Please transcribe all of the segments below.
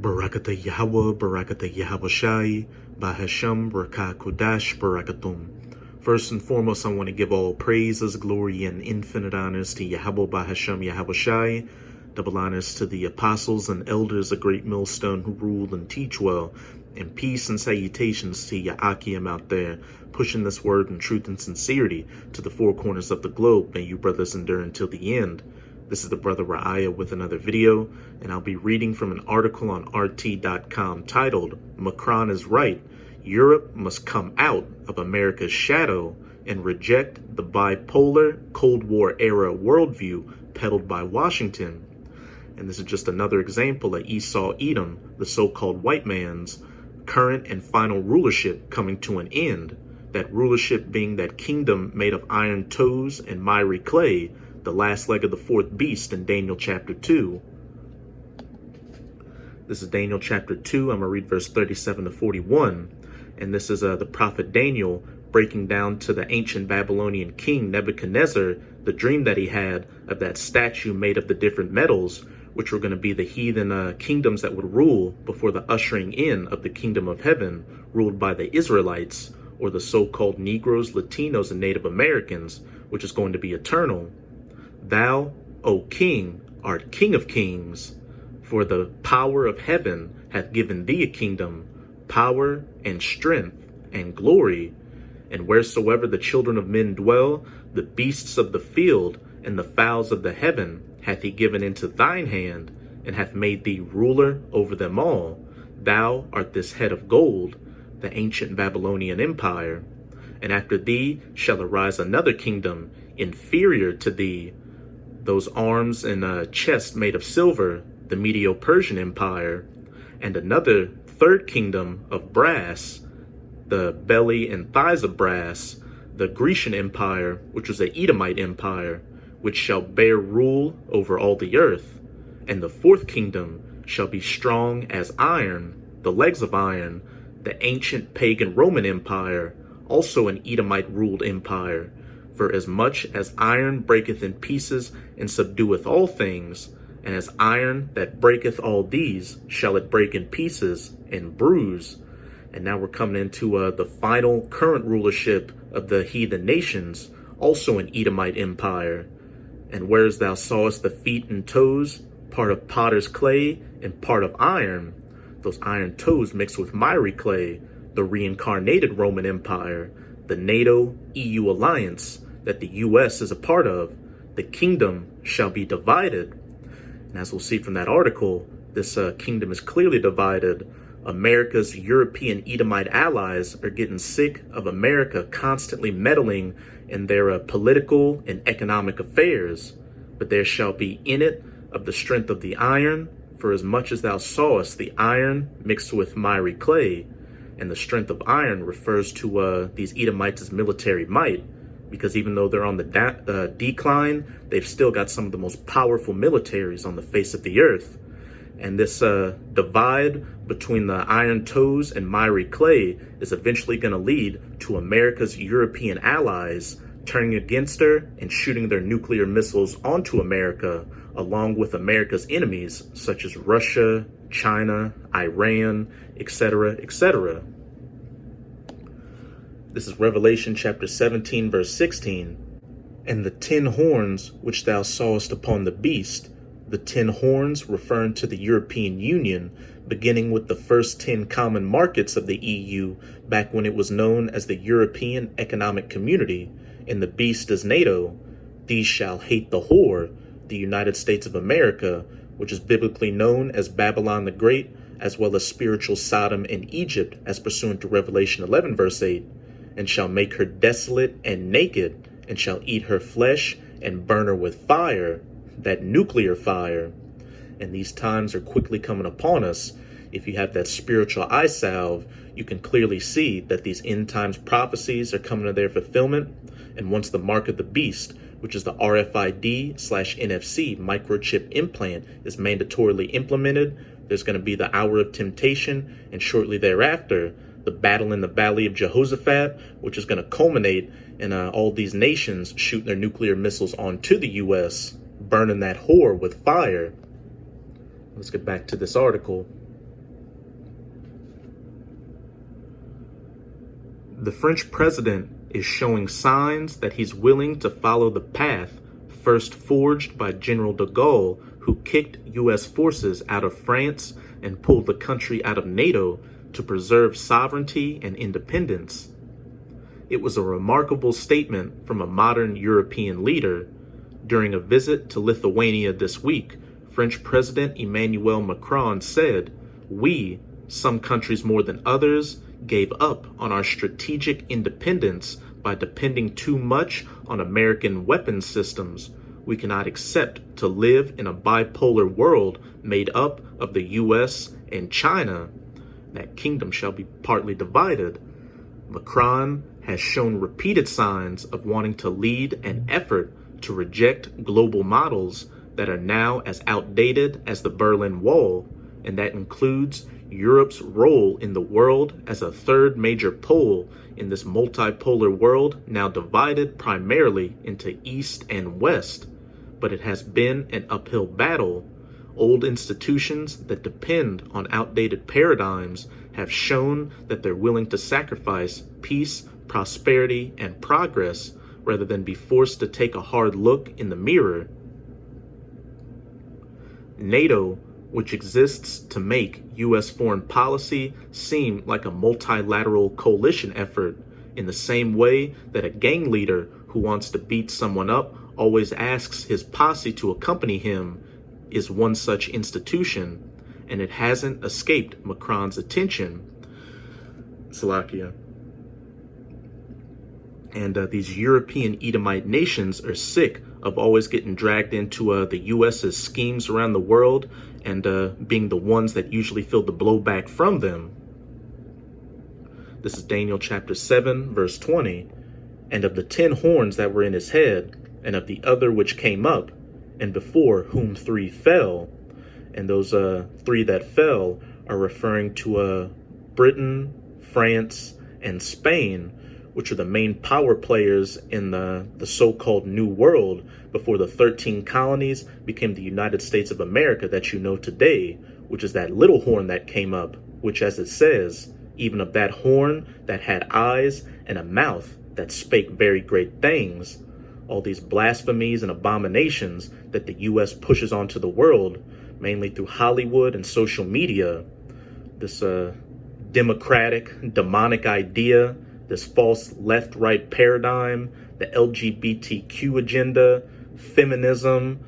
Barakata Yahweh, Barakata Yahweh Shai, Bahasham, Barakah Kodash, Barakatum. First and foremost, I want to give all praises, glory, and infinite honors to Yahweh Bahasham Yahweh Shai, double honors to the apostles and elders of Great Millstone who rule and teach well, and peace and salutations to Ya'akim out there, pushing this word in truth and sincerity to the four corners of the globe. May you brothers endure until the end. This is the brother Ra'aya with another video, and I'll be reading from an article on RT.com titled, Macron is Right. Europe must come out of America's shadow and reject the bipolar Cold War era worldview peddled by Washington. And this is just another example of Esau Edom, the so-called white man's current and final rulership coming to an end. That rulership being that kingdom made of iron toes and miry clay, the last leg of the fourth beast in Daniel chapter 2. This is Daniel chapter 2. I'm going to read verse 37 to 41. And this is the prophet Daniel breaking down to the ancient Babylonian king Nebuchadnezzar the dream that he had of that statue made of the different metals, which were going to be the heathen kingdoms that would rule before the ushering in of the kingdom of heaven, ruled by the Israelites, or the so-called Negroes, Latinos, and Native Americans, which is going to be eternal. Thou, O king, art king of kings, for the power of heaven hath given thee a kingdom, power and strength and glory. And wheresoever the children of men dwell, the beasts of the field and the fowls of the heaven hath he given into thine hand, and hath made thee ruler over them all. Thou art this head of gold, the ancient Babylonian empire. And after thee shall arise another kingdom, inferior to thee, those arms and a chest made of silver, the Medo-Persian Empire, and another third kingdom of brass, the belly and thighs of brass, the Grecian Empire, which was the Edomite Empire, which shall bear rule over all the earth. And the fourth kingdom shall be strong as iron, the legs of iron, the ancient pagan Roman Empire, also an Edomite-ruled empire. For as much as iron breaketh in pieces and subdueth all things, and as iron that breaketh all these, shall it break in pieces and bruise. And now we're coming into the final current rulership of the heathen nations, also an Edomite empire. And whereas thou sawest the feet and toes, part of potter's clay and part of iron, those iron toes mixed with miry clay, the reincarnated Roman Empire, the NATO-EU alliance that the U.S. is a part of, the kingdom shall be divided. And as we'll see from that article, this kingdom is clearly divided. America's European Edomite allies are getting sick of America constantly meddling in their political and economic affairs. But there shall be in it of the strength of the iron, for as much as thou sawest the iron mixed with miry clay. And the strength of iron refers to these Edomites' military might, because even though they're on the decline, they've still got some of the most powerful militaries on the face of the earth. And this divide between the iron toes and miry clay is eventually going to lead to America's European allies turning against her and shooting their nuclear missiles onto America, along with America's enemies, such as Russia, China, Iran, etc., etc. This is Revelation chapter 17, verse 16. And the 10 horns which thou sawest upon the beast, the 10 horns referring to the European Union, beginning with the first 10 common markets of the EU back when it was known as the European Economic Community, and the beast is NATO. These shall hate the whore, the United States of America, which is biblically known as Babylon the Great, as well as spiritual Sodom and Egypt, as pursuant to Revelation 11, verse 8. And shall make her desolate and naked, and shall eat her flesh and burn her with fire, that nuclear fire. And these times are quickly coming upon us. If you have that spiritual eye salve, you can clearly see that these end times prophecies are coming to their fulfillment. And once the mark of the beast, which is the RFID/NFC microchip implant, is mandatorily implemented, there's going to be the hour of temptation, and shortly thereafter, the battle in the Valley of Jehoshaphat, which is going to culminate in all these nations shooting their nuclear missiles onto the U.S., burning that whore with fire. Let's get back to this article. The French president is showing signs that he's willing to follow the path first forged by General de Gaulle, who kicked U.S. forces out of France and pulled the country out of NATO to preserve sovereignty and independence. It was a remarkable statement from a modern European leader. During a visit to Lithuania this week, French President Emmanuel Macron said, "We, some countries more than others, gave up on our strategic independence by depending too much on American weapons systems. We cannot accept to live in a bipolar world made up of the US and China. That kingdom shall be partly divided." Macron has shown repeated signs of wanting to lead an effort to reject global models that are now as outdated as the Berlin Wall, and that includes Europe's role in the world as a third major pole in this multipolar world now divided primarily into East and West. But it has been an uphill battle. Old institutions that depend on outdated paradigms have shown that they're willing to sacrifice peace, prosperity, and progress rather than be forced to take a hard look in the mirror. NATO, which exists to make U.S. foreign policy seem like a multilateral coalition effort, in the same way that a gang leader who wants to beat someone up always asks his posse to accompany him, is one such institution, and it hasn't escaped Macron's attention. Slovakia. And these European Edomite nations are sick of always getting dragged into the U.S.'s schemes around the world and being the ones that usually feel the blowback from them. This is Daniel chapter 7, verse 20. "And of the 10 horns that were in his head, and of the other which came up, and before whom 3 fell." And those 3 that fell are referring to Britain, France, and Spain, which are the main power players in the so-called New World before the 13 colonies became the United States of America that you know today, which is that little horn that came up, which, as it says, even of that horn that had eyes and a mouth that spake very great things. All these blasphemies and abominations that the U.S. pushes onto the world, mainly through Hollywood and social media. This democratic, demonic idea, this false left-right paradigm, the LGBTQ agenda, feminism,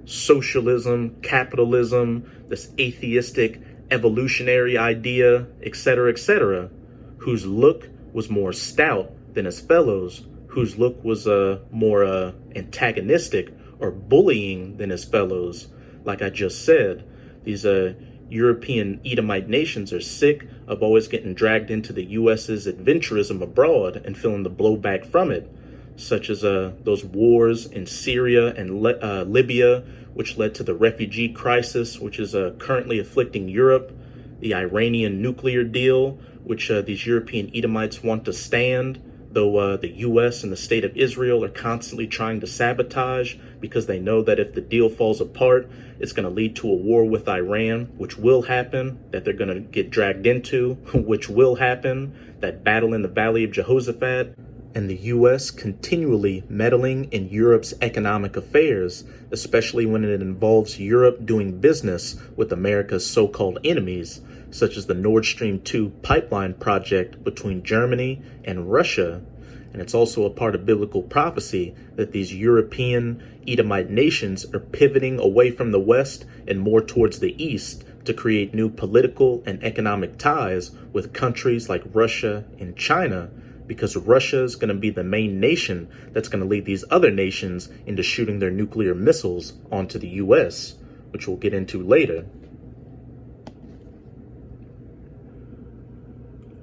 socialism, capitalism, this atheistic evolutionary idea, etc., whose look was more stout than his fellows, whose look was more antagonistic or bullying than his fellows. Like I just said, these European Edomite nations are sick of always getting dragged into the U.S.'s adventurism abroad and feeling the blowback from it, such as those wars in Syria and Libya, which led to the refugee crisis, which is currently afflicting Europe, the Iranian nuclear deal, which these European Edomites want to stand, though the U.S. and the state of Israel are constantly trying to sabotage because they know that if the deal falls apart, it's going to lead to a war with Iran, which will happen, that they're going to get dragged into, which will happen, that battle in the Valley of Jehoshaphat, and the U.S. continually meddling in Europe's economic affairs, especially when it involves Europe doing business with America's so-called enemies, such as the Nord Stream 2 pipeline project between Germany and Russia. And it's also a part of biblical prophecy that these European Edomite nations are pivoting away from the West and more towards the East to create new political and economic ties with countries like Russia and China, because Russia is going to be the main nation that's going to lead these other nations into shooting their nuclear missiles onto the U.S., which we'll get into later.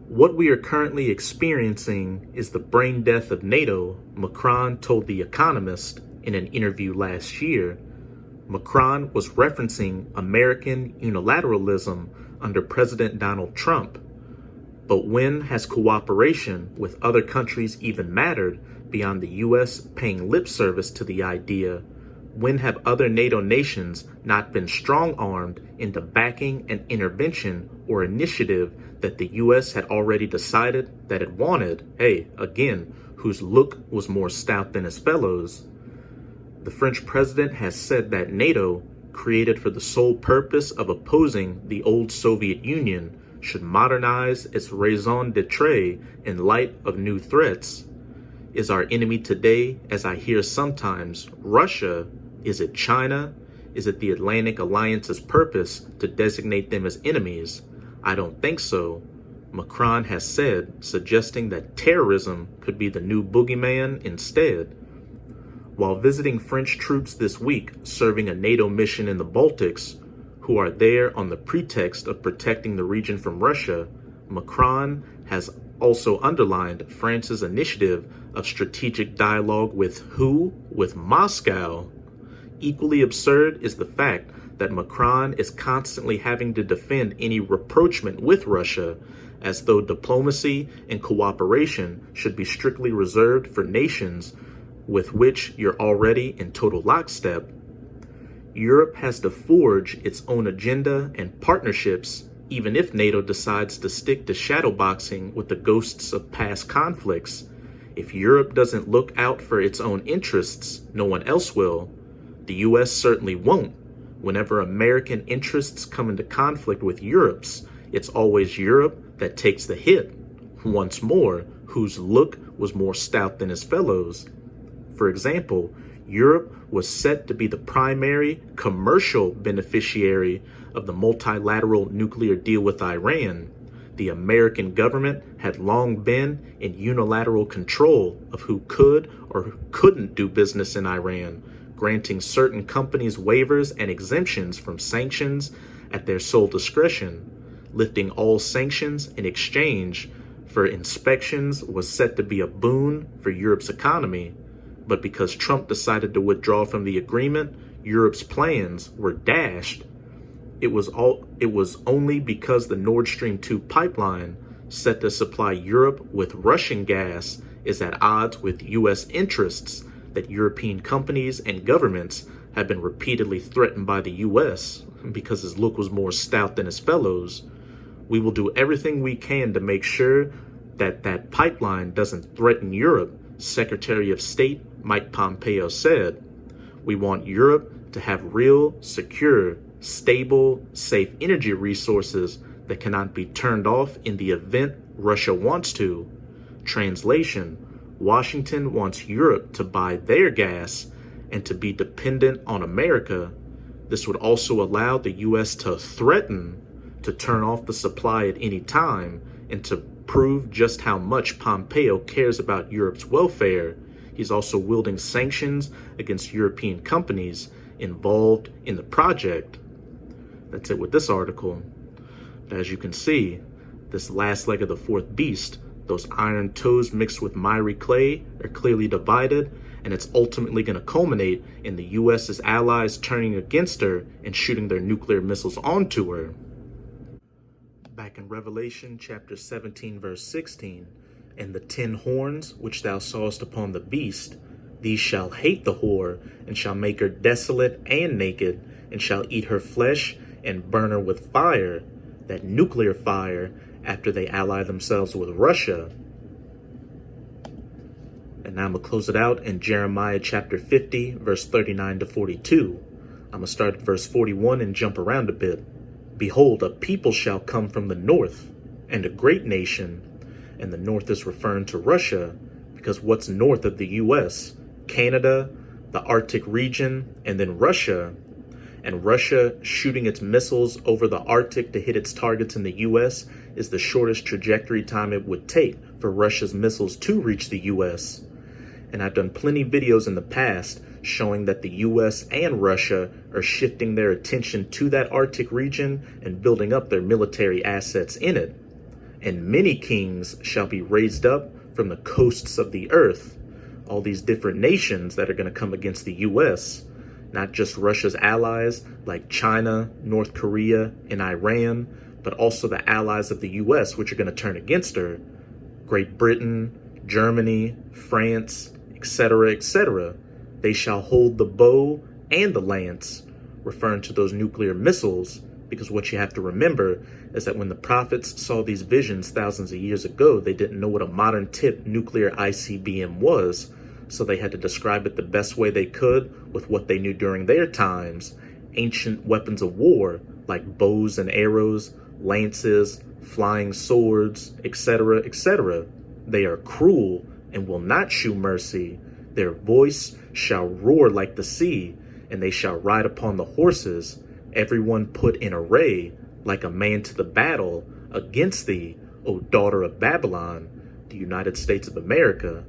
What we are currently experiencing is the brain death of NATO, Macron told The Economist in an interview last year. Macron was referencing American unilateralism under President Donald Trump. But when has cooperation with other countries even mattered beyond the U.S. paying lip service to the idea? When have other NATO nations not been strong-armed into backing an intervention or initiative that the U.S. had already decided that it wanted, again, whose look was more stout than his fellows? The French president has said that NATO, created for the sole purpose of opposing the old Soviet Union, should modernize its raison d'etre in light of new threats. Is our enemy today, as I hear sometimes, Russia? Is it China? Is it the Atlantic Alliance's purpose to designate them as enemies? I don't think so. Macron has said, suggesting that terrorism could be the new boogeyman instead. While visiting French troops this week serving a NATO mission in the Baltics, who are there on the pretext of protecting the region from Russia, Macron has also underlined France's initiative of strategic dialogue with who? With Moscow. Equally absurd is the fact that Macron is constantly having to defend any rapprochement with Russia, as though diplomacy and cooperation should be strictly reserved for nations with which you're already in total lockstep. Europe has to forge its own agenda and partnerships, even if NATO decides to stick to shadowboxing with the ghosts of past conflicts. If Europe doesn't look out for its own interests, no one else will. The US certainly won't. Whenever American interests come into conflict with Europe's, it's always Europe that takes the hit. Once more, whose look was more stout than his fellows. For example, Europe was set to be the primary commercial beneficiary of the multilateral nuclear deal with Iran. The American government had long been in unilateral control of who could or couldn't do business in Iran, granting certain companies waivers and exemptions from sanctions at their sole discretion. Lifting all sanctions in exchange for inspections was set to be a boon for Europe's economy. But because Trump decided to withdraw from the agreement, Europe's plans were dashed. It was only because the Nord Stream 2 pipeline, set to supply Europe with Russian gas, is at odds with U.S. interests that European companies and governments have been repeatedly threatened by the U.S. because his look was more stout than his fellows. We will do everything we can to make sure that that pipeline doesn't threaten Europe, Secretary of State Mike Pompeo said. We want Europe to have real, secure, stable, safe energy resources that cannot be turned off in the event Russia wants to. Translation: Washington wants Europe to buy their gas and to be dependent on America. This would also allow the U.S. to threaten to turn off the supply at any time and to prove just how much Pompeo cares about Europe's welfare. He's also wielding sanctions against European companies involved in the project. That's it with this article. But as you can see, this last leg of the fourth beast, those iron toes mixed with miry clay, are clearly divided, and it's ultimately going to culminate in the U.S.'s allies turning against her and shooting their nuclear missiles onto her. Back in Revelation chapter 17, verse 16, and the 10 horns which thou sawest upon the beast, these shall hate the whore, and shall make her desolate and naked, and shall eat her flesh, and burn her with fire, that nuclear fire, after they ally themselves with Russia. And now I'm going to close it out in Jeremiah chapter 50, verse 39 to 42. I'm going to start at verse 41 and jump around a bit. Behold, a people shall come from the north, and a great nation. And the north is referring to Russia, because what's north of the U.S.? Canada, the Arctic region, and then Russia. And Russia shooting its missiles over the Arctic to hit its targets in the U.S. is the shortest trajectory time it would take for Russia's missiles to reach the U.S. And I've done plenty of videos in the past showing that the U.S. and Russia are shifting their attention to that Arctic region and building up their military assets in it. And many kings shall be raised up from the coasts of the earth. All these different nations that are going to come against the U.S., not just Russia's allies like China, North Korea, and Iran, but also the allies of the U.S., which are going to turn against her. Great Britain, Germany, France, etc., etc. They shall hold the bow and the lance, referring to those nuclear missiles, because what you have to remember is that when the prophets saw these visions thousands of years ago, they didn't know what a modern tip nuclear ICBM was, so they had to describe it the best way they could with what they knew during their times, ancient weapons of war like bows and arrows, lances, flying swords, etc., etc. They are cruel and will not shew mercy. Their voice shall roar like the sea, and they shall ride upon the horses, everyone put in array, like a man to the battle against thee, O daughter of Babylon, the United States of America.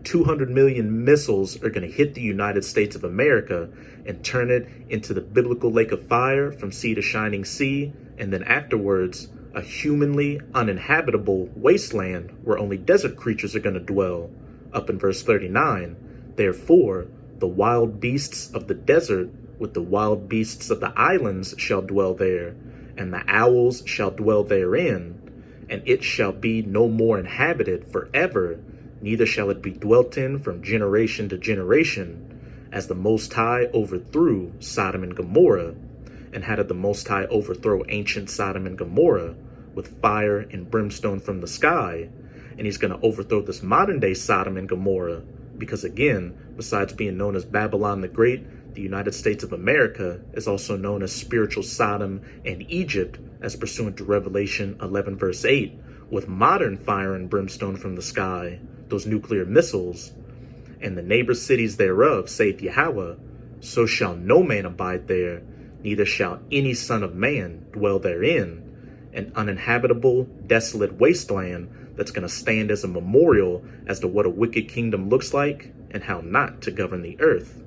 200 million missiles are going to hit the United States of America and turn it into the biblical lake of fire from sea to shining sea, and then afterwards, a humanly uninhabitable wasteland where only desert creatures are going to dwell. Up in verse 39, therefore, the wild beasts of the desert with the wild beasts of the islands shall dwell there, and the owls shall dwell therein, and it shall be no more inhabited forever, neither shall it be dwelt in from generation to generation, as the Most High overthrew Sodom and Gomorrah. And how did the Most High overthrow ancient Sodom and Gomorrah? With fire and brimstone from the sky. And he's going to overthrow this modern day Sodom and Gomorrah, because again, besides being known as Babylon the Great, the United States of America is also known as spiritual Sodom and Egypt, as pursuant to Revelation 11 verse 8, with modern fire and brimstone from the sky, those nuclear missiles. And the neighbor cities thereof, saith Yahweh, so shall no man abide there, neither shall any son of man dwell therein. An uninhabitable, desolate wasteland that's going to stand as a memorial as to what a wicked kingdom looks like and how not to govern the earth.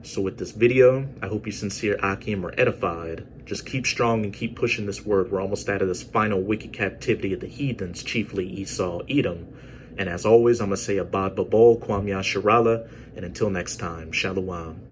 So with this video, I hope you sincere Akim are edified. Just keep strong and keep pushing this word. We're almost out of this final wicked captivity of the heathens, chiefly Esau, Edom. And as always, I'm going to say Abad Babal, Kwam Yasharala, and until next time, Shalom.